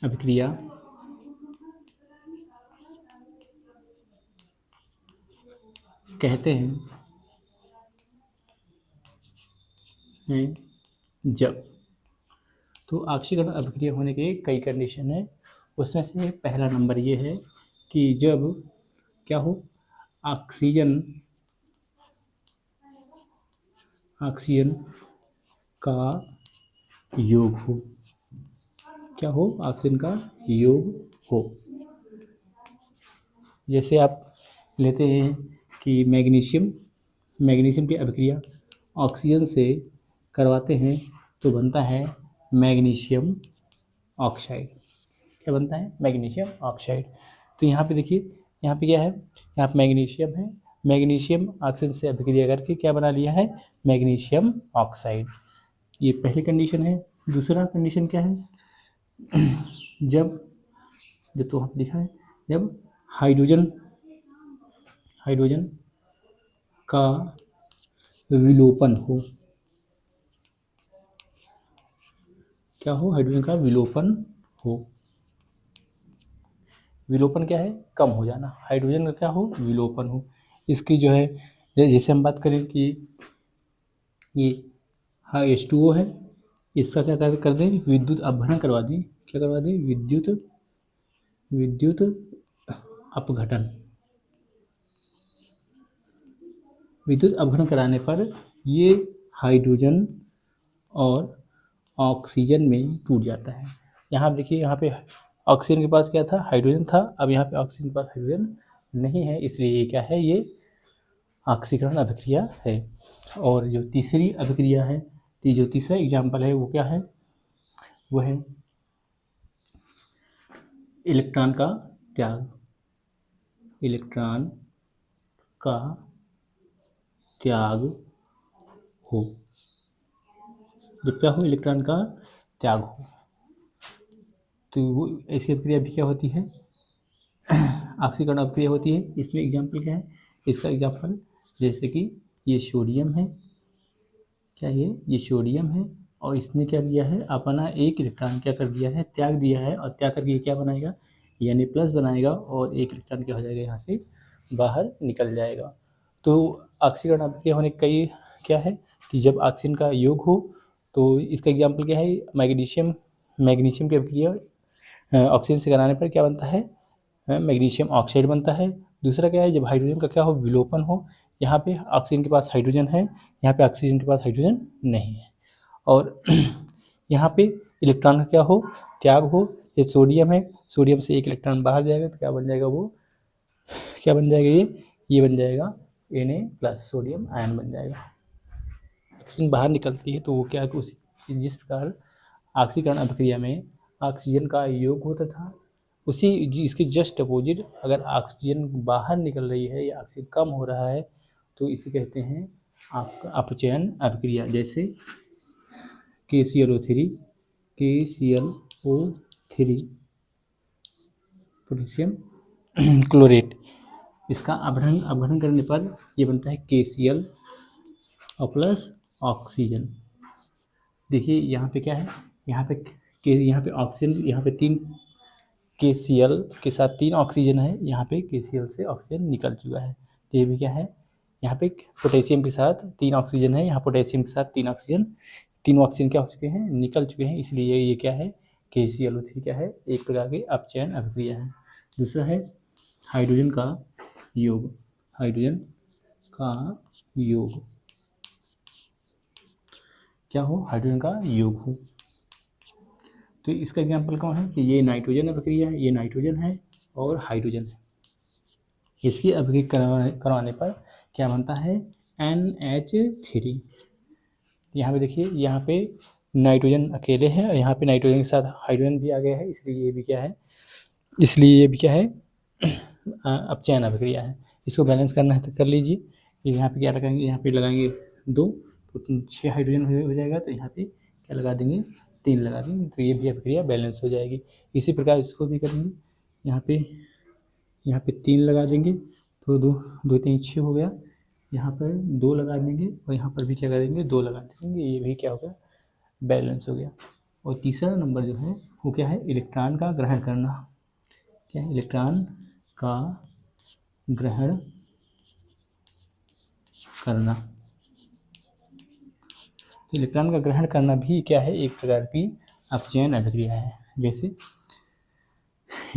अभिक्रिया कहते हैं जब। तो ऑक्सीकरण अभिक्रिया होने के कई कंडीशन है, उसमें से पहला नंबर ये है कि जब क्या हो, ऑक्सीजन का योग हो। क्या हो? ऑक्सीजन का योग हो। जैसे आप लेते हैं कि मैग्नीशियम की अभिक्रिया ऑक्सीजन से करवाते हैं तो बनता है मैग्नीशियम ऑक्साइड। क्या बनता है? Magnesium oxide. तो यहाँ पे देखिए, यहाँ पे क्या है, यहाँ पे मैग्नीशियम है, मैग्नीशियम ऑक्सीजन से अभिक्रिया करके क्या बना लिया है? Magnesium oxide. ये पहली कंडीशन है। दूसरा कंडीशन क्या है? जब तो हम लिखा है, जब हाइड्रोजन का विलोपन हो। क्या हो? हाइड्रोजन का विलोपन हो। विलोपन क्या है? कम हो जाना। हाइड्रोजन का क्या हो? विलोपन हो। इसकी जो है, जैसे हम बात करें कि ये H2O है, इसका क्या कर दें? विद्युत अपघटन करवा दें। क्या करवा दें? विद्युत अपघटन। विद्युत अपघटन कराने पर ये हाइड्रोजन और ऑक्सीजन में टूट जाता है। यहाँ देखिए, यहाँ पे ऑक्सीजन के पास क्या था? हाइड्रोजन था। अब यहाँ पे ऑक्सीजन के पास हाइड्रोजन नहीं है, इसलिए ये क्या है? ये ऑक्सीकरण अभिक्रिया है। और जो तीसरी अभिक्रिया है, जो तीसरा एग्जाम्पल है वो क्या है? वो है इलेक्ट्रॉन का त्याग। इलेक्ट्रॉन का त्याग हो। जब क्या हो? इलेक्ट्रॉन का त्याग हो, तो वो ऐसी अभिक्रिया भी क्या होती है? ऑक्सीकरण अभिक्रिया होती है। इसमें एग्जाम्पल क्या है? इसका एग्जाम्पल जैसे कि ये सोडियम है। क्या ये सोडियम है, और इसने क्या किया है? अपना एक इलेक्ट्रॉन क्या कर दिया है? त्याग दिया है। और त्याग करके क्या बनाएगा? यानी प्लस बनाएगा, और एक इलेक्ट्रॉन क्या हो जाएगा? यहाँ से बाहर निकल जाएगा। तो ऑक्सीकरण अभिक्रिया होने कई क्या है कि जब ऑक्सीजन का योग हो, तो इसका एग्जाम्पल क्या है? मैग्नीशियम की अभिक्रिया ऑक्सीजन से कराने पर क्या बनता है? मैग्नीशियम ऑक्साइड बनता है। दूसरा क्या है? जब हाइड्रोजन का क्या हो? विलोपन हो। यहाँ पे ऑक्सीजन के पास हाइड्रोजन है, यहाँ पे ऑक्सीजन के पास हाइड्रोजन नहीं है। और यहाँ पे इलेक्ट्रॉन का क्या हो? त्याग हो। ये सोडियम है, सोडियम से एक इलेक्ट्रॉन बाहर जाएगा तो क्या बन जाएगा? वो क्या बन जाएगा? ये बन जाएगा Na+ सोडियम आयन बन जाएगा। ऑक्सीजन बाहर निकलती है तो वो क्या, उसी जिस प्रकार ऑक्सीकरण अभिक्रिया में ऑक्सीजन का योग होता था, उसी इसके जस्ट अपोजिट अगर ऑक्सीजन बाहर निकल रही है या ऑक्सीजन कम हो रहा है तो इसे कहते हैं आपका अपचयन अभिक्रिया। जैसे KClO3 पोटेशियम क्लोरेट, इसका अपघटन करने पर ये बनता है KCl और प्लस ऑक्सीजन। देखिए यहाँ पे क्या है? यहाँ पे ऑक्सीजन, यहाँ पे 3 KCl के साथ 3 ऑक्सीजन है। यहाँ पे KCl से ऑक्सीजन निकल चुका है। तो ये भी क्या है? यहाँ पे पोटेशियम के साथ 3 ऑक्सीजन है, यहाँ पोटेशियम के साथ 3 ऑक्सीजन, तीनों ऑक्सीजन क्या हो चुके हैं? निकल चुके हैं। इसलिए ये क्या है? KClO3 क्या है? एक प्रकार की अपचयन अभिक्रिया है। दूसरा है हाइड्रोजन का योग। हाइड्रोजन का योग क्या हो? हाइड्रोजन का योग हो। तो इसका एग्जाम्पल कौन है? कि ये नाइट्रोजन अभिक्रिया है, ये नाइट्रोजन है और हाइड्रोजन है। इसकी अभिक्रिया करवाने पर क्या बनता है? NH3। यहाँ पे देखिए, यहाँ पे नाइट्रोजन अकेले है और यहाँ पे नाइट्रोजन के साथ हाइड्रोजन भी आ गया है, इसलिए ये भी क्या है? अपचयन अभिक्रिया है। इसको बैलेंस करना है तो कर लीजिए। यहाँ पे क्या लगाएंगे? यहाँ पे लगाएंगे 2 तो 6 हाइड्रोजन हो जाएगा। तो यहाँ पे क्या लगा देंगे? 3 लगा देंगे, तो ये भी अभिक्रिया बैलेंस हो जाएगी। इसी प्रकार इसको भी करेंगे। यहाँ पे 3 लगा देंगे तो 2 3 6 हो गया। यहाँ पर 2 लगा देंगे और यहाँ पर भी क्या करेंगे? 2 लगा देंगे। ये भी क्या हो गया? बैलेंस हो गया। और तीसरा नंबर जो है वो क्या है, इलेक्ट्रॉन का ग्रहण करना। क्या है, इलेक्ट्रॉन का ग्रहण करना। तो इलेक्ट्रॉन का ग्रहण करना भी क्या है, एक प्रकार की अपचयन अभिक्रिया है। जैसे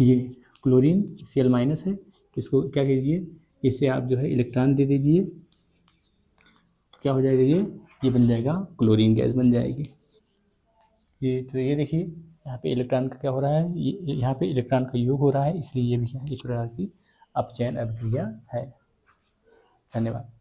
ये क्लोरीन Cl माइनस है, इसको क्या कीजिए, इसे आप जो है इलेक्ट्रॉन दे दीजिए, तो क्या हो जाएगा, ये बन जाएगा क्लोरीन गैस बन जाएगी। ये तो ये देखिए यहाँ पे इलेक्ट्रॉन का क्या हो रहा है, ये यहाँ पे इलेक्ट्रॉन का योग हो रहा है, इसलिए ये भी क्या है, एक प्रकार की अपचयन अभिक्रिया है। धन्यवाद।